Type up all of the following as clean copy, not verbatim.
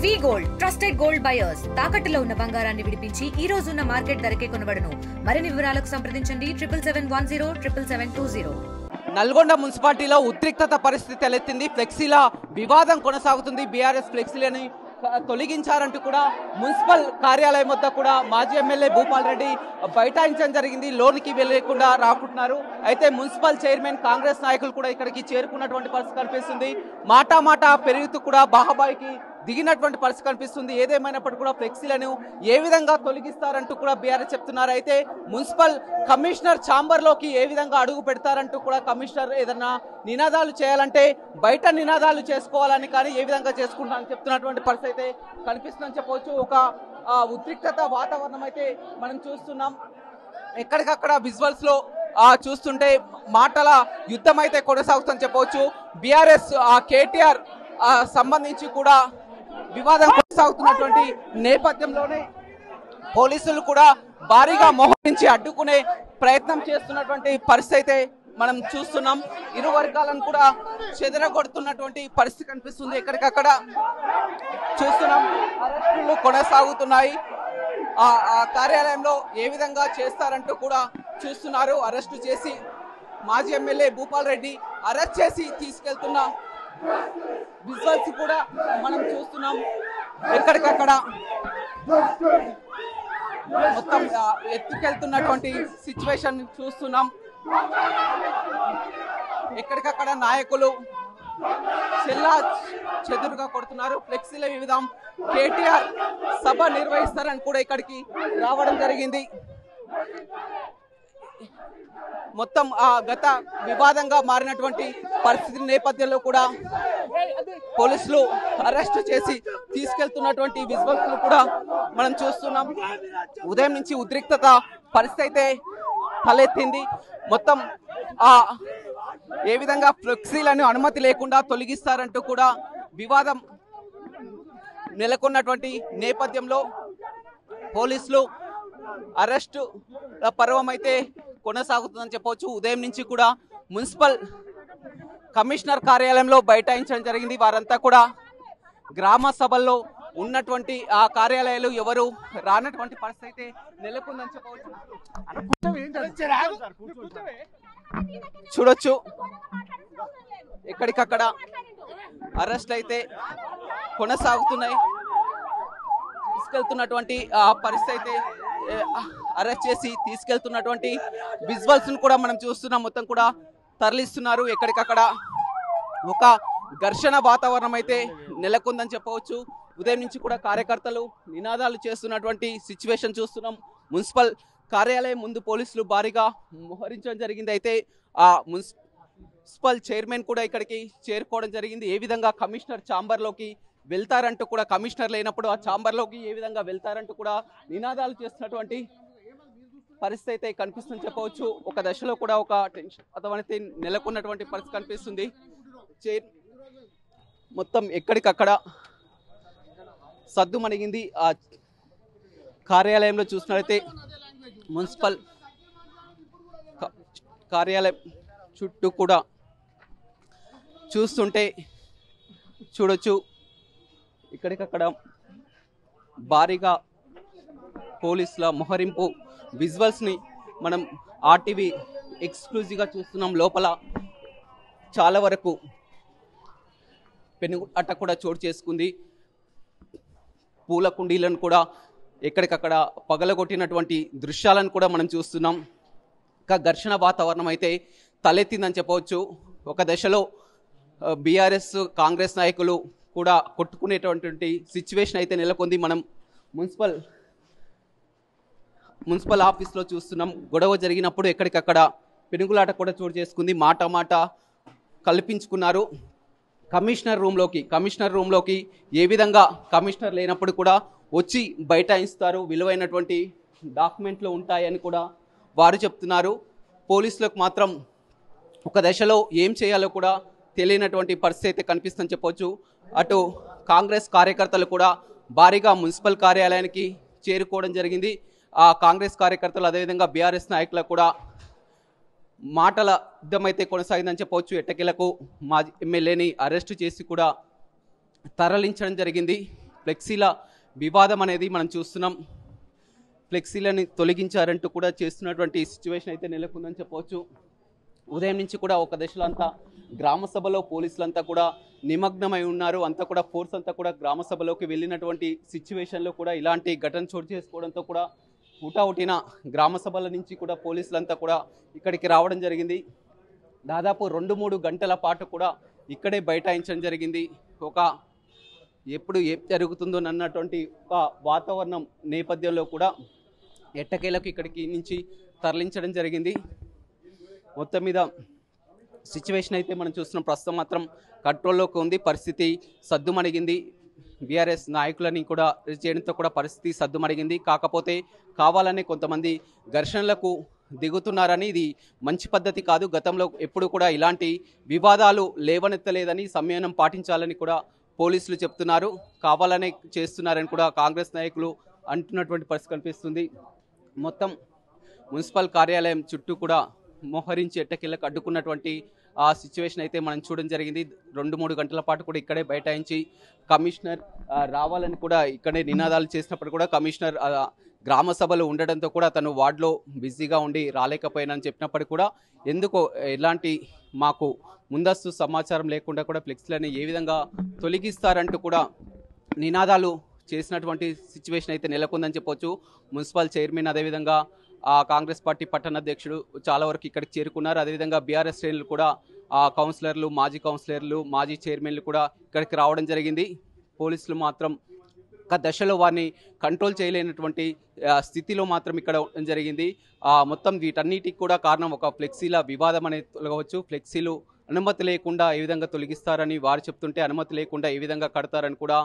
వి gold trusted gold buyers తాకట్టులో ఉన్న బంగారాన్ని విడిపించి ఈ రోజు ఉన్న మార్కెట్ ధరకే కొనబడును. మరిన్ని వివరాలకు సంప్రదించండి 77107720. నల్గొండ మున్సిపాలిటీలో ఉద్రిక్తత పరిస్థితి తలెత్తింది. ఫ్లెక్సీల వివాదం కొనసాగుతుంది. బీఆర్ఎస్ ఫ్లెక్సీలని తొలగించారంటూ కూడా మున్సిపల్ కార్యాలయం వద్ద కూడా మాజీ ఎమ్మెల్యే భూపాల్ రెడ్డి బైఠాయించడం జరిగింది. లోనికి వెళ్ళకుండా రాకుంటున్నారు. అయితే మున్సిపల్ చైర్మన్ కాంగ్రెస్ నాయకులు కూడా ఇక్కడికి చేరుకున్నటువంటి పరిస్థితి కనిపిస్తుంది. మాట పెరుగుతూ కూడా బాహాబాయికి దిగినటువంటి పరిస్థితి కనిపిస్తుంది. ఏదేమైనప్పటికీ కూడా ఫ్లెక్సీలను ఏ విధంగా తొలగిస్తారంటూ కూడా బీఆర్ఎస్ చెప్తున్నారు. అయితే మున్సిపల్ కమిషనర్ ఛాంబర్లోకి ఏ విధంగా అడుగు పెడతారంటూ కూడా కమిషనర్ ఏదన్నా నినాదాలు చేయాలంటే బయట నినాదాలు చేసుకోవాలని కానీ ఏ విధంగా చేసుకుంటారని చెప్తున్నటువంటి పరిస్థితి అయితే కనిపిస్తుందని చెప్పవచ్చు. ఒక ఉద్రిక్తత వాతావరణం అయితే మనం చూస్తున్నాం. ఎక్కడికక్కడ విజువల్స్ లో చూస్తుంటే మాటల యుద్ధం అయితే కొనసాగుతుందని చెప్పవచ్చు. బీఆర్ఎస్ కేటీఆర్ సంబంధించి కూడా వివాదం కొనసాగుతున్నటువంటి నేపథ్యంలోనే పోలీసులు కూడా భారీగా మోహరించి అడ్డుకునే ప్రయత్నం చేస్తున్నటువంటి పరిస్థితి అయితే మనం చూస్తున్నాం. ఇరు వర్గాలను కూడా చెదరగొడుతున్నటువంటి పరిస్థితి కనిపిస్తుంది. ఎక్కడికక్కడ చూస్తున్నాం. అరెస్టులు కొనసాగుతున్నాయి. ఆ కార్యాలయంలో ఏ విధంగా చేస్తారంటూ కూడా చూస్తున్నారు. అరెస్టు చేసి మాజీ ఎమ్మెల్యే భూపాల్ రెడ్డి అరెస్ట్ చేసి తీసుకెళ్తున్న విజువల్స్ కూడా మనం చూస్తున్నాం. ఎక్కడికక్కడ మొత్తం ఎత్తుకెళ్తున్నటువంటి సిచ్యువేషన్ చూస్తున్నాం. ఎక్కడికక్కడ నాయకులు చెల్లా చెదురుగా కొడుతున్నారు. ఫ్లెక్సీల వివిధం కేటీఆర్ సభ నిర్వహిస్తారని కూడా ఇక్కడికి రావడం జరిగింది. మొత్తం గత వివాదంగా మారినటువంటి పరిస్థితి నేపథ్యంలో కూడా పోలీసులు అరెస్ట్ చేసి తీసుకెళ్తున్నటువంటి విజువల్స్ కూడా మనం చూస్తున్నాం. ఉదయం నుంచి ఉద్రిక్తత పరిస్థితి అయితే తలెత్తింది. మొత్తం ఏ విధంగా ఫ్లెక్సీలను అనుమతి లేకుండా తొలగిస్తారంటూ కూడా వివాదం నెలకొన్నటువంటి నేపథ్యంలో పోలీసులు అరెస్టు పర్వం అయితే కొనసాగుతుందని చెప్పవచ్చు. ఉదయం నుంచి కూడా మున్సిపల్ కమిషనర్ కార్యాలయంలో బైఠాయించడం జరిగింది. వారంతా కూడా గ్రామ సభల్లో ఉన్నటువంటి ఆ కార్యాలయాలు ఎవరు రానటువంటి పరిస్థితి అయితే నెలకొందని చెప్పవచ్చు. చూడొచ్చు ఎక్కడికక్కడ అరెస్ట్ అయితే కొనసాగుతున్నాయి. తీసుకెళ్తున్నటువంటి ఆ పరిస్థితి అయితే అరెస్ట్ చేసి తీసుకెళ్తున్నటువంటి విజువల్స్ కూడా మనం చూస్తున్నాం. మొత్తం కూడా తరలిస్తున్నారు. ఎక్కడికక్కడ ఒక ఘర్షణ వాతావరణం అయితే నెలకొందని చెప్పవచ్చు. ఉదయం నుంచి కూడా కార్యకర్తలు నినాదాలు చేస్తున్నటువంటి సిచ్యువేషన్ చూస్తున్నాం. మున్సిపల్ కార్యాలయం ముందు పోలీసులు భారీగా మోహరించడం జరిగింది. అయితే ఆ మున్సిపల్ చైర్మన్ కూడా ఇక్కడికి చేరుకోవడం జరిగింది. ఏ విధంగా కమిషనర్ ఛాంబర్లోకి వెళ్తారంటూ కూడా, కమిషనర్ లేనప్పుడు ఆ ఛాంబర్లోకి ఏ విధంగా వెళ్తారంటూ కూడా నినాదాలు చేస్తున్నటువంటి పరిస్థితి అయితే కనిపిస్తుందని చెప్పవచ్చు. ఒక దశలో కూడా ఒక టెన్షన్ వాతావరణం నెలకొన్నటువంటి పరిస్థితి కనిపిస్తుంది. మొత్తం ఎక్కడికక్కడ సద్దు మణిగింది. ఆ కార్యాలయంలో చూసినట్లయితే మున్సిపల్ కార్యాలయం చుట్టూ కూడా చూస్తుంటే చూడొచ్చు ఇక్కడికక్కడ భారీగా పోలీసుల మోహరింపు విజువల్స్ని మనం ఆర్టీవీ ఎక్స్క్లూజివ్గా చూస్తున్నాం. లోపల చాలా వరకు పెనుగులాట కూడా చోటు చేసుకుంది. పూల కుండీలను కూడా ఎక్కడికక్కడ పగలగొట్టినటువంటి దృశ్యాలను కూడా మనం చూస్తున్నాం. ఇంకా ఘర్షణ వాతావరణం అయితే తలెత్తిందని చెప్పవచ్చు. ఒక దశలో బీఆర్ఎస్ కాంగ్రెస్ నాయకులు కూడా కొట్టుకునేటటువంటి సిచ్యువేషన్ అయితే నెలకొంది. మనం మున్సిపల్ ఆఫీస్లో చూస్తున్నాం. గొడవ జరిగినప్పుడు ఎక్కడికక్కడ పెనుగులాట కూడా చోటు చేసుకుంది. మాట కల్పించుకున్నారు. కమిషనర్ రూమ్లోకి ఏ విధంగా కమిషనర్ లేనప్పుడు కూడా వచ్చి బైఠాయిస్తారు, విలువైనటువంటి డాక్యుమెంట్లు ఉంటాయని కూడా వారు చెప్తున్నారు. పోలీసులకు మాత్రం ఒక దశలో ఏం చేయాలో కూడా తెలియనటువంటి పరిస్థితి అయితే కనిపిస్తుందని చెప్పవచ్చు. అటు కాంగ్రెస్ కార్యకర్తలు కూడా భారీగా మున్సిపల్ కార్యాలయానికి చేరుకోవడం జరిగింది. ఆ కాంగ్రెస్ కార్యకర్తలు అదేవిధంగా బీఆర్ఎస్ నాయకులకు కూడా మాటల యుద్ధం అయితే కొనసాగిందని చెప్పవచ్చు. ఎట్టకేలకు మాజీ ఎమ్మెల్యేని అరెస్టు చేసి కూడా తరలించడం జరిగింది. ఫ్లెక్సీల వివాదం అనేది మనం చూస్తున్నాం. ఫ్లెక్సీలని తొలగించారంటూ కూడా చేస్తున్నటువంటి సిచ్యువేషన్ అయితే నెలకొందని చెప్పవచ్చు. ఉదయం నుంచి కూడా ఒక దశలో అంతా గ్రామ సభలో పోలీసులంతా కూడా నిమగ్నమై ఉన్నారు. అంతా కూడా ఫోర్స్ అంతా కూడా గ్రామ సభలోకి వెళ్ళినటువంటి సిచ్యువేషన్లో కూడా ఇలాంటి ఘటన చోటు చేసుకోవడంతో కూడా హుటాహుటిన గ్రామ సభల నుంచి కూడా పోలీసులంతా కూడా ఇక్కడికి రావడం జరిగింది. దాదాపు 2-3 గంటల పాటు కూడా ఇక్కడే బైఠాయించడం జరిగింది. ఎప్పుడు ఏం జరుగుతుందో అన్నటువంటి ఒక వాతావరణం నేపథ్యంలో కూడా ఎట్టకేలకు ఇక్కడికి నుంచి తరలించడం జరిగింది. మొత్తం మీద సిచ్యువేషన్ అయితే మనం చూస్తున్నాం. ప్రస్తుతం మాత్రం కంట్రోల్లోకి ఉంది. పరిస్థితి సద్దుమణిగింది. బీఆర్ఎస్ నాయకులని కూడా చేయడంతో కూడా పరిస్థితి సద్దుమణిగింది. కాకపోతే కావాలనే కొంతమంది ఘర్షణలకు దిగుతున్నారని, ఇది మంచి పద్ధతి కాదు. గతంలో ఎప్పుడు కూడా ఇలాంటి వివాదాలు లేవనెత్తలేదని, సంయమనం పాటించాలని కూడా పోలీసులు చెప్తున్నారు. కావాలనే చేస్తున్నారని కూడా కాంగ్రెస్ నాయకులు అంటున్నటువంటి పరిస్థితి కనిపిస్తుంది. మొత్తం మున్సిపల్ కార్యాలయం చుట్టూ కూడా మోహరించి ఎట్టకిళ్ళకు అడ్డుకున్నటువంటి ఆ సిచ్యువేషన్ అయితే మనం చూడడం జరిగింది. 2-3 గంటల పాటు కూడా ఇక్కడే బైఠాయించి కమిషనర్ రావాలని కూడా ఇక్కడే నినాదాలు చేసినప్పుడు కూడా కమిషనర్ గ్రామ సభలో ఉండడంతో కూడా తను వార్డులో బిజీగా ఉండి రాలేకపోయినని చెప్పినప్పటికీ కూడా ఎందుకో ఎలాంటి మాకు ముందస్తు సమాచారం లేకుండా కూడా ఫ్లెక్సీలని ఏ విధంగా తొలగిస్తారంటూ కూడా నినాదాలు చేసినటువంటి సిచ్యువేషన్ అయితే నెలకొందని చెప్పొచ్చు. మున్సిపల్ చైర్మన్ అదేవిధంగా కాంగ్రెస్ పార్టీ పట్టణ అధ్యక్షుడు చాలా వరకు ఇక్కడికి చేరుకున్నారు. అదేవిధంగా బీఆర్ఎస్ శ్రేణులు కూడా కౌన్సిలర్లు, మాజీ కౌన్సిలర్లు, మాజీ చైర్మన్లు కూడా ఇక్కడికి రావడం జరిగింది. పోలీసులు మాత్రం ఒక దశలో వారిని కంట్రోల్ చేయలేనటువంటి స్థితిలో మాత్రం ఇక్కడ ఉండడం జరిగింది. మొత్తం వీటన్నిటికి కూడా కారణం ఒక ఫ్లెక్సీల వివాదం అనేది తొలగవచ్చు. ఫ్లెక్సీలు అనుమతి లేకుండా ఏ విధంగా తొలగిస్తారని వారు చెప్తుంటే, అనుమతి లేకుండా ఏ విధంగా కడతారని కూడా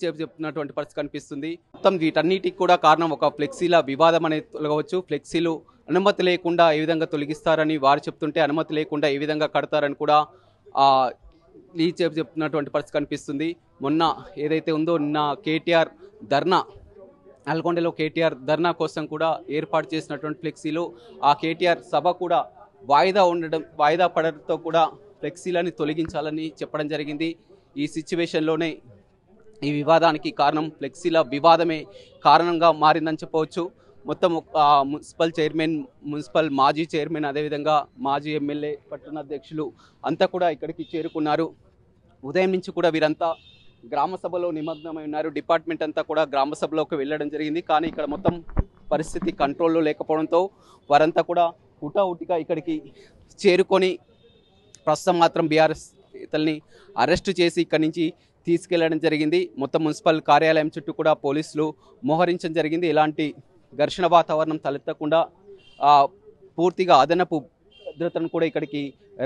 చెప్తున్నటువంటి పరిస్థితి కనిపిస్తుంది. మొత్తం వీటన్నిటికి కూడా కారణం ఒక ఫ్లెక్సీల వివాదం అనేది తొలగవచ్చు. ఫ్లెక్సీలు అనుమతి లేకుండా ఏ విధంగా తొలగిస్తారని వారు చెప్తుంటే, అనుమతి లేకుండా ఏ విధంగా కడతారని కూడా చెప్తున్నటువంటి పరిస్థితి కనిపిస్తుంది. మొన్న ఏదైతే ఉందో నిన్న కేటీఆర్ ధర్నా, నల్గొండలో కేటీఆర్ ధర్నా కోసం కూడా ఏర్పాటు చేసినటువంటి ఫ్లెక్సీలు, ఆ కేటీఆర్ సభ కూడా వాయిదా పడడంతో కూడా ఫ్లెక్సీలని తొలగించాలని చెప్పడం జరిగింది. ఈ సిచ్యువేషన్లోనే ఈ వివాదానికి కారణం ఫ్లెక్సీల వివాదమే కారణంగా మారిందని చెప్పవచ్చు. మొత్తం మున్సిపల్ చైర్మన్, మున్సిపల్ మాజీ చైర్మన్, అదేవిధంగా మాజీ ఎమ్మెల్యే, పట్టణ అధ్యక్షులు అంతా కూడా ఇక్కడికి చేరుకున్నారు. ఉదయం నుంచి కూడా వీరంతా గ్రామ సభలో నిమగ్నమై ఉన్నారు. డిపార్ట్మెంట్ అంతా కూడా గ్రామ సభలోకి వెళ్ళడం జరిగింది. కానీ ఇక్కడ మొత్తం పరిస్థితి కంట్రోల్లో లేకపోవడంతో వారంతా కూడా హుటాహుటిగా ఇక్కడికి చేరుకొని ప్రస్తుతం మాత్రం బీఆర్ఎస్ నేతల్ని అరెస్టు చేసి ఇక్కడి నుంచి తీసుకెళ్లడం జరిగింది. మొత్తం మున్సిపల్ కార్యాలయం చుట్టూ కూడా పోలీసులు మోహరించడం జరిగింది. ఎలాంటి ఘర్షణ వాతావరణం తలెత్తకుండా పూర్తిగా అదనపు భద్రతను కూడా ఇక్కడికి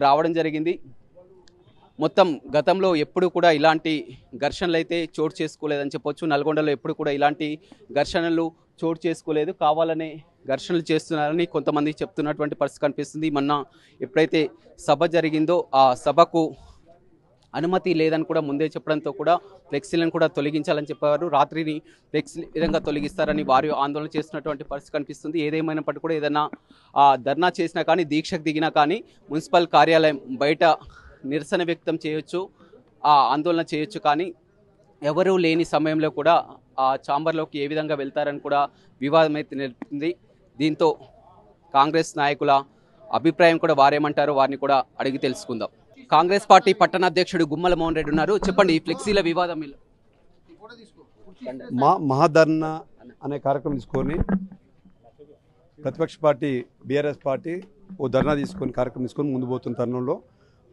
రావడం జరిగింది. మొత్తం గతంలో ఎప్పుడు కూడా ఇలాంటి ఘర్షణలు అయితే చోటు చేసుకోలేదని చెప్పొచ్చు. నల్గొండలో ఎప్పుడు కూడా ఇలాంటి ఘర్షణలు చోటు చేసుకోలేదు. కావాలనే ఘర్షణలు చేస్తున్నారని కొంతమంది చెప్తున్నటువంటి పరిస్థితి కనిపిస్తుంది. మొన్న ఎప్పుడైతే సభ జరిగిందో ఆ సభకు అనుమతి లేదని కూడా ముందే చెప్పడంతో కూడా ఫ్లెక్సీలను కూడా తొలగించాలని చెప్పారు. రాత్రిని ఫ్లెక్సీ విధంగా తొలగిస్తారని వారు ఆందోళన చేస్తున్నటువంటి పరిస్థితి కనిపిస్తుంది. ఏదేమైనప్పటికీ కూడా ఏదైనా ధర్నా చేసినా కానీ, దీక్షకు దిగినా కానీ మున్సిపల్ కార్యాలయం బయట నిరసన వ్యక్తం చేయొచ్చు, ఆందోళన చేయొచ్చు. కానీ ఎవరూ లేని సమయంలో కూడా ఆ ఛాంబర్లోకి ఏ విధంగా వెళ్తారని కూడా వివాదం అయితే నిలుపుతుంది. దీంతో కాంగ్రెస్ నాయకుల అభిప్రాయం కూడా వారేమంటారో వారిని కూడా అడిగి తెలుసుకుందాం. కాంగ్రెస్ పార్టీ పట్టణ అధ్యక్షుడు గుమ్మల మోహన్ రెడ్డి ఉన్నారు. చెప్పండి, ఈ ఫ్లెక్సీల వివాదం మహాధర్నా అనే కార్యక్రమం తీసుకొని ప్రతిపక్ష పార్టీ బీఆర్ఎస్ పార్టీ ఓ ధర్నా కార్యక్రమం తీసుకొని ముందు పోతున్న తరుణంలో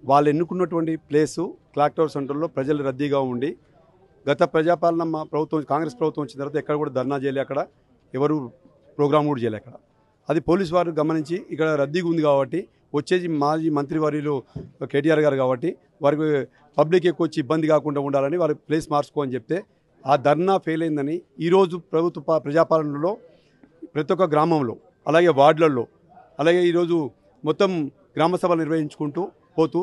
వాళ్ళు ఎన్నుకున్నటువంటి ప్లేసు క్లాక్ టవర్ సెంటర్లో ప్రజలు రద్దీగా ఉండి, గత ప్రజాపాలన ప్రభుత్వం కాంగ్రెస్ ప్రభుత్వం వచ్చిన తర్వాత ఎక్కడ కూడా ధర్నా చేయలే, అక్కడ ఎవరు ప్రోగ్రామ్ కూడా చేయలే. అక్కడ అది పోలీసు వారు గమనించి ఇక్కడ రద్దీగా ఉంది కాబట్టి వచ్చేసి మాజీ మంత్రివర్యులు కేటీఆర్ గారు కాబట్టి వారికి పబ్లిక్ ఎక్కువ వచ్చి ఇబ్బంది కాకుండా ఉండాలని వారి ప్లేస్ మార్చుకోని చెప్తే ఆ ధర్నా ఫెయిల్ అయిందని ఈరోజు ప్రభుత్వ ప్రజాపాలనలో ప్రతి ఒక్క గ్రామంలో, అలాగే వార్డులలో, అలాగే ఈరోజు మొత్తం గ్రామ సభలు నిర్వహించుకుంటూ పోతూ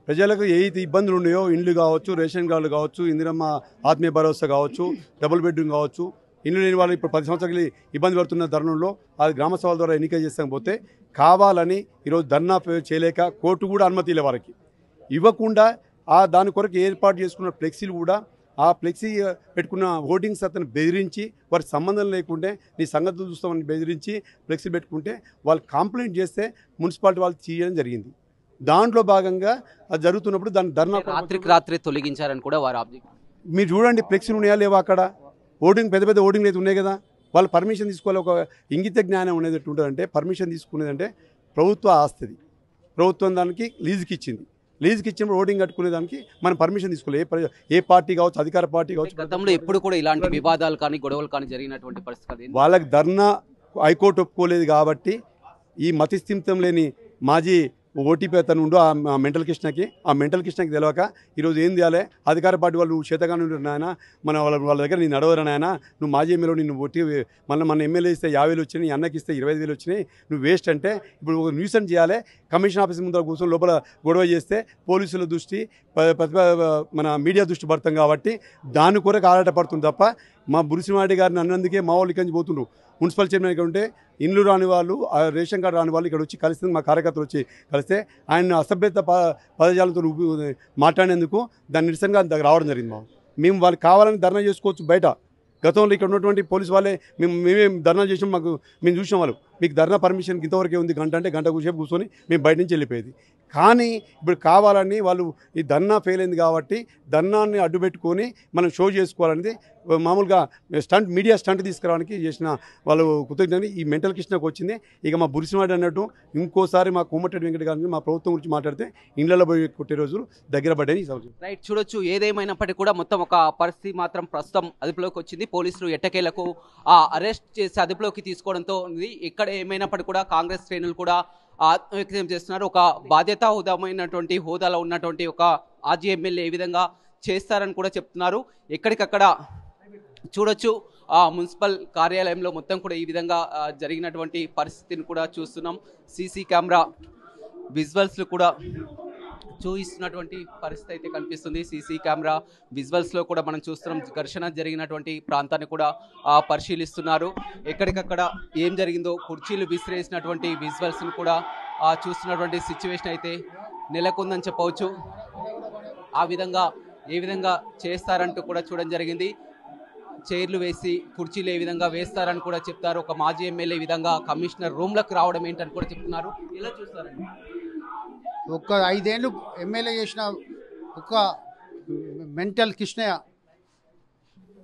ప్రజలకు ఏదైతే ఇబ్బందులు ఉన్నాయో, ఇండ్లు కావచ్చు, రేషన్ కార్డులు కావచ్చు, ఇందిరమ్మ ఆత్మీయ భరోసా కావచ్చు, డబుల్ బెడ్రూమ్ కావచ్చు, ఇండ్లు లేని వాళ్ళు ఇప్పుడు 10 సంవత్సరాలు ఇబ్బంది పడుతున్న తరుణంలో అది గ్రామ సభల ద్వారా ఎన్నిక చేస్తాం పోతే కావాలని ఈరోజు ధర్నా చేయలేక కోర్టు కూడా అనుమతి వారికి ఇవ్వకుండా దాని కొరకు ఏర్పాటు చేసుకున్న ఫ్లెక్సీలు కూడా ఆ ఫ్లెక్సీ పెట్టుకున్న ఓటింగ్స్ అతను బెదిరించి వారికి సంబంధం లేకుంటే నీ సంగతులు చూస్తామని బెదిరించి ఫ్లెక్సీ పెట్టుకుంటే వాళ్ళు కంప్లైంట్ చేస్తే మున్సిపాలిటీ వాళ్ళు చేయడం జరిగింది. దాంట్లో భాగంగా అది జరుగుతున్నప్పుడు దాన్ని ధర్నా రాత్రికి రాత్రే తొలగించారని కూడా వారు ఆబ్జెక్ట్. మీరు చూడండి ఫ్లెక్సీలు ఉన్నాయా లేవా అక్కడ, ఓటింగ్ పెద్ద పెద్ద ఓటింగ్లు అయితే ఉన్నాయి కదా, వాళ్ళు పర్మిషన్ తీసుకోవాలి. ఒక ఇంగిత జ్ఞానం ఉండేది ఉంటుందంటే పర్మిషన్ తీసుకునేదంటే ప్రభుత్వ ఆస్తిది, ప్రభుత్వం దానికి లీజుకి ఇచ్చింది, లీజుకి ఇచ్చినప్పుడు ఓటింగ్ కట్టుకునేదానికి మనం పర్మిషన్ తీసుకోవాలి. ఏ పార్టీ కావచ్చు, అధికార పార్టీ కావచ్చు. గతంలో ఎప్పుడు కూడా ఇలాంటి వివాదాలు కానీ గొడవలు కానీ జరిగినటువంటి పరిస్థితి వాళ్ళకి ధర్నా హైకోర్టు ఒప్పుకోలేదు కాబట్టి ఈ మతిస్థిమితం లేని మాజీ ఓటీపీ అతను ఉండు ఆ మెంటల్ కృష్ణకి తెలియక ఈరోజు ఏం చేయాలి, అధికార పార్టీ వాళ్ళు నువ్వు చేతగానే ఉంటారు నాయన, వాళ్ళ దగ్గర నేను నడవరు నాయన, నువ్వు మాజీ ఎమ్మెల్యే నిన్ను ఓటీ మన ఎమ్మెల్యే ఇస్తే 50,000 వచ్చినాయి, నీ అన్నకి ఇస్తే 25,000 వచ్చినాయి, నువ్వు వేస్ట్ అంటే ఇప్పుడు ఒక న్యూసెన్స్ చేయాలి. కమిషన్ ఆఫీస్ ముందర కూర్చొని లోపల గొడవ చేస్తే పోలీసుల దృష్టి మన మీడియా దృష్టి పడతాం కాబట్టి దాని కొరకు ఆరాటపడుతుంది తప్ప మా బురిసిమారెడ్డి గారిని అన్నందుకే మా వాళ్ళు ఇక్కడి నుంచి పోతుండ్రు. మున్సిపల్ చైర్మన్ ఇక్కడ ఉంటే ఇండ్లు రాని వాళ్ళు, రేషన్ కార్డు రాని వాళ్ళు ఇక్కడ వచ్చి కలిస్తే మా కార్యకర్తలు వచ్చి కలిస్తే ఆయన అసభ్యత పదజాలతో మాట్లాడేందుకు దాన్ని నిరసనగా రావడం జరిగింది. మేము వాళ్ళు కావాలని ధర్నా చేసుకోవచ్చు బయట. గతంలో ఇక్కడ ఉన్నటువంటి పోలీసు వాళ్ళే మేమే ధర్నా చేసాం, మేము చూసాం. వాళ్ళు మీకు ధర్నా పర్మిషన్ ఇంతవరకే ఉంది, గంట అంటే గంట సేపు కూర్చొని మేము బయట నుంచి వెళ్ళిపోయేది. కానీ ఇప్పుడు కావాలని వాళ్ళు ఈ ధర్నా ఫెయిల్ అయింది కాబట్టి ధర్నాన్ని అడ్డుపెట్టుకొని మనం షో చేసుకోవాలనేది మామూలుగా మీడియా స్టంట్ తీసుకురావడానికి చేసిన వాళ్ళు కృతజ్ఞతని ఈ మెంటల్ కృష్ణకు వచ్చింది. ఇక మా బురిసిమారెడ్డి అన్నట్టు ఇంకోసారి మా కోమటిరెడ్డి వెంకట గారిని మా ప్రభుత్వం గురించి మాట్లాడితే ఇండ్లలో పోయి కొట్టే రోజులు దగ్గర పడ్డాయి. రైట్, చూడొచ్చు. ఏదేమైనప్పటికీ కూడా మొత్తం ఒక పరిస్థితి మాత్రం ప్రస్తుతం అదుపులోకి వచ్చింది. పోలీసులు ఎట్టకేలకు అరెస్ట్ చేసి అదుపులోకి తీసుకోవడంతో ఉంది. ఇక్కడ ఏమైనప్పటికీ కూడా కాంగ్రెస్ శ్రేణులు కూడా వ్యక్తం చేస్తున్నారు. ఒక బాధ్యతాయుతమైనటువంటి హోదాలో ఉన్నటువంటి ఒక మాజీ ఎమ్మెల్యే ఏ విధంగా చేస్తారని కూడా చెప్తున్నారు. ఎక్కడికక్కడ చూడొచ్చు మున్సిపల్ కార్యాలయంలో మొత్తం కూడా ఈ విధంగా జరిగినటువంటి పరిస్థితిని కూడా చూస్తున్నాం. సీసీ కెమెరా విజువల్స్లు కూడా చూపిస్తున్నటువంటి పరిస్థితి అయితే కనిపిస్తుంది. సీసీ కెమెరా విజువల్స్లో కూడా మనం చూస్తున్నాం. ఘర్షణ జరిగినటువంటి ప్రాంతాన్ని కూడా పరిశీలిస్తున్నారు. ఎక్కడికక్కడ ఏం జరిగిందో కుర్చీలు విసిరేసినటువంటి విజువల్స్ని కూడా చూస్తున్నటువంటి సిచ్యువేషన్ అయితే నెలకొందని చెప్పవచ్చు. ఆ విధంగా ఏ విధంగా చేస్తారంటూ కూడా చూడడం జరిగింది. చైర్లు వేసి కుర్చీలు ఏ విధంగా వేస్తారని కూడా చెప్తారు. ఒక మాజీ ఎమ్మెల్యే విధంగా కమిషనర్ రూమ్లకు రావడం ఏంటని కూడా చెప్తున్నారు. ఎలా చూస్తారండి? ఒక 5 ఏళ్ళు ఎమ్మెల్యే చేసిన ఒక మెంటల్ కృష్ణయ్య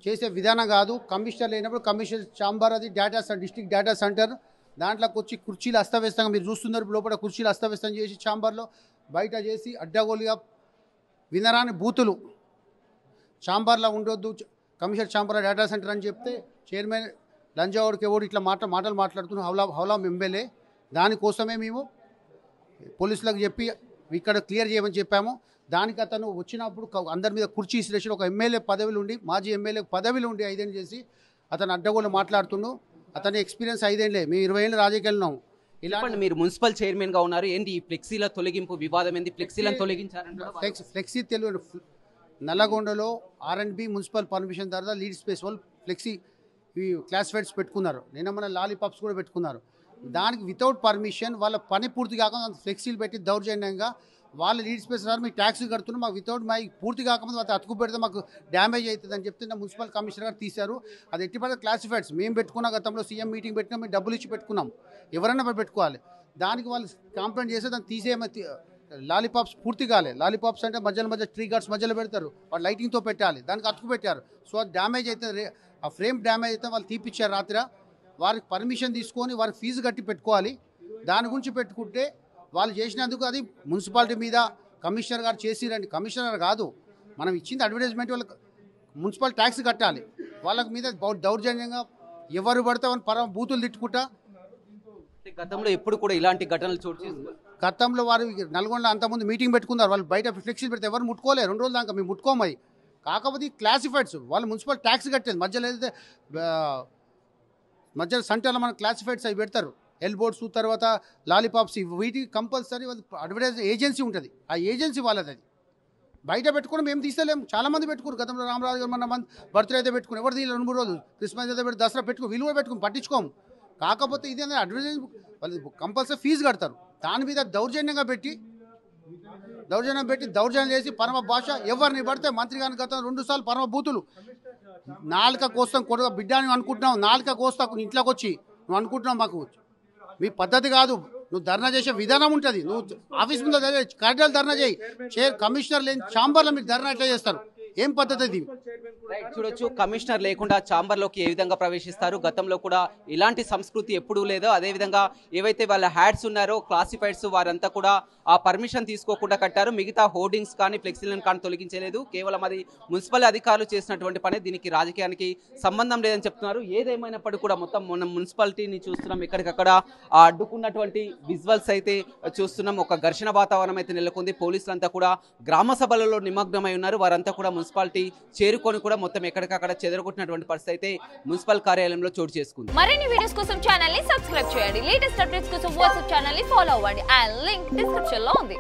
చేసే విధానం కాదు. కమిషనర్ లేనప్పుడు కమిషనర్ ఛాంబర్, అది డిస్ట్రిక్ట్ డేటా సెంటర్, దాంట్లోకి వచ్చి కుర్చీలు అస్తవ్యస్తంగా మీరు చూస్తున్నారు. లోపల కుర్చీలు అస్తవ్యస్తం చేసి ఛాంబర్లో బయట చేసి అడ్డగోలుగా వినరాని బూతులు ఛాంబర్లో ఉండొద్దు, కమిషనర్ ఛాంబర్ డేటా సెంటర్ అని చెప్తే చైర్మన్ లంజావుడికి ఎవడు ఇట్లా మాటలు మాట్లాడుతున్నారు హౌలా ఎమ్మెల్యే. దానికోసమే మేము పోలీసులకు చెప్పి ఇక్కడ క్లియర్ చేయమని చెప్పాము. దానికి అతను వచ్చినప్పుడు అందరి మీద కుర్చీ ఇసిరేసి ఒక ఎమ్మెల్యే పదవిలో ఉండి, మాజీ ఎమ్మెల్యే పదవిలో ఉండి 5 ఏళ్ళు చేసి అతను అడ్డగోలు మాట్లాడుతుండు. అతని ఎక్స్పీరియన్స్ 5 ఏళ్ళే, మేము 20 ఏళ్ళు రాజకీయాలు ఉన్నాము. ఇలా మీరు మున్సిపల్ చైర్మన్ గా ఉన్నారు, ఏంటి ఈ ఫ్లెక్సీల తొలగింపు వివాదం ఏంది? ఫ్లెక్సీలను తొలగించారంటే ఫ్లెక్సీ తెలుగు నల్లగొండలో R&B మున్సిపల్ పర్మిషన్ తర్వాత లీడ్ స్పేస్ వాళ్ళు ఫ్లెక్సీ క్లాసిఫైడ్స్ పెట్టుకున్నారు. నిన్న మన లాలీపాప్స్ కూడా పెట్టుకున్నారు. దానికి వితౌట్ పర్మిషన్ వాళ్ళ పని పూర్తి కాకుండా ఫ్లెక్సీలు పెట్టి దౌర్జన్యంగా వాళ్ళ లీడ్ స్పేస్ రాదు, మీకు ట్యాక్స్ కడుతున్నాం, మాకు వితౌట్ మా పూర్తి కాకుండా వాళ్ళకి అతుకు పెడితే మాకు డ్యామేజ్ అవుతుంది అని చెప్తే మున్సిపల్ కమిషనర్ గారు తీశారు. అది ఎట్టిపడితే క్లాసిఫైడ్స్ మేము పెట్టుకున్న గతంలో సీఎం మీటింగ్ పెట్టినా మేము డబ్బులు ఇచ్చి పెట్టుకున్నాం, ఎవరైనా పెట్టుకోవాలి. దానికి వాళ్ళు కంప్లైంట్ చేస్తే దాన్ని తీసేయమని లాలీపాప్స్ పూర్తి కాలే. లాలీపాప్స్ అంటే మధ్య ట్రీ గార్డ్స్ మధ్యలో పెడతారు, వాళ్ళు లైటింగ్తో పెట్టాలి, దానికి అతుకు పెట్టారు. సో అది డ్యామేజ్ అయితే ఆ ఫ్రేమ్ డ్యామేజ్ అయితే వాళ్ళు తీపిచ్చారు రాత్రి. వారికి పర్మిషన్ తీసుకొని వారికి ఫీజు కట్టి పెట్టుకోవాలి. దాని గురించి పెట్టుకుంటే వాళ్ళు చేసినందుకు అది మున్సిపాలిటీ మీద కమిషనర్ గారు చేసిరండి. కమిషనర్ కాదు, మనం ఇచ్చింది అడ్వర్టైజ్మెంట్, వాళ్ళకి మున్సిపల్ ట్యాక్స్ కట్టాలి. వాళ్ళకి మీద దౌర్జన్యంగా ఎవరు పడితే వాళ్ళని బూతులు తిట్టుకుంటా. గతంలో ఎప్పుడు కూడా ఇలాంటి ఘటనలు చోటు చేసుకున్నారు. గతంలో వారు నల్గొండలో అంతకుముందు మీటింగ్ పెట్టుకున్నారు, వాళ్ళు బయట ఫ్లెక్సీలు పెడితే ఎవరు ముట్టుకోలేదు. 2 రోజుల దాకా మేము ముట్టుకోమది. కాకపోతే క్లాసిఫైడ్స్ వాళ్ళు మున్సిపల్ ట్యాక్స్ కట్టేది. మధ్యలో ఏదైతే మధ్యలో సెంటర్లో మన క్లాసిఫైడ్స్ అవి పెడతారు, ఎల్బోర్డ్స్ తర్వాత లాలీపాప్స్, వీటికి కంపల్సరీ వాళ్ళు అడ్వర్టైజ్ ఏజెన్సీ ఉంటుంది, ఆ ఏజెన్సీ వాళ్ళది. అది బయట పెట్టుకుని మేము తీసేలేము. చాలామంది పెట్టుకున్నారు. గతంలో రామరాజు గారు మన బర్త్డే అయితే పెట్టుకుని ఎవరు తీయలేదు. 2-3 రోజులు క్రిస్మస్ అయితే పెట్టి దసరా పెట్టుకుని విలువ పెట్టుకుని పట్టించుకోము. కాకపోతే ఇది అడ్వర్టైజ్ వాళ్ళు కంపల్సరీ ఫీజు కడతారు. దాని మీద దౌర్జన్యంగా పెట్టి దౌర్జన్యం పెట్టి దౌర్జన్యం చేసి పరమ భాష ఎవరిని పడితే మంత్రి గారిని గత 2 సార్లు పరమ బూతులు నాలుక కోస్తాం కొడుకు బిడ్డ అని అనుకుంటున్నావు నాలుక కోస్తా ఇంట్లోకి వచ్చి నువ్వు అనుకుంటున్నావు మాకు మీ పద్ధతి కాదు నువ్వు ధర్నా చేసే విధానం ఉంటుంది నువ్వు ఆఫీస్ ముందు కార్యాలయాలు ధర్నా చేయి కమిషనర్ లేని ఛాంబర్లో మీరు ధర్నా ఎట్లా చేస్తారు ఏం పద్ధతి ఇది చూడొచ్చు కమిషనర్ లేకుండా ఛాంబర్లోకి ఏ విధంగా ప్రవేశిస్తారు గతంలో కూడా ఇలాంటి సంస్కృతి ఎప్పుడూ లేదో అదేవిధంగా ఏవైతే వాళ్ళ హ్యాడ్స్ ఉన్నారో క్లాసిఫైడ్స్ వారంతా కూడా ఆ పర్మిషన్ తీసుకోకుండా కట్టారు మిగతా హోర్డింగ్స్ కానీ ఫ్లెక్సీలను కానీ తొలగించలేదు కేవలం అది మున్సిపల్ అధికారులు చేసినటువంటి పని దీనికి రాజకీయానికి సంబంధం లేదని చెప్తున్నారు ఏదేమైనప్పటికీ కూడా మొత్తం మనం మున్సిపాలిటీని చూస్తున్నాం ఎక్కడికక్కడ అడ్డుకున్నటువంటి విజువల్స్ అయితే చూస్తున్నాం ఒక ఘర్షణ వాతావరణం అయితే నెలకొంది పోలీసులంతా కూడా గ్రామ సభలలో నిమగ్నమై ఉన్నారు వారంతా కూడా మున్సిపాలిటీ చేరుకొని కూడా మొత్తం ఎక్కడికక్కడ చెదరగొట్టినటువంటి పరిస్థితి అయితే మున్సిపల్ కార్యాలయంలో చోటు చేసుకుంది మరిన్ని వీడియోస్ కోసం ఛానల్ ని సబ్స్క్రైబ్ చేయండి లేటెస్ట్ అప్డేట్స్ కోసం వాట్సాప్ ఛానల్ ని ఫాలో అవ్వండి ఆ లింక్ డిస్క్రిప్షన్ లో ఉంది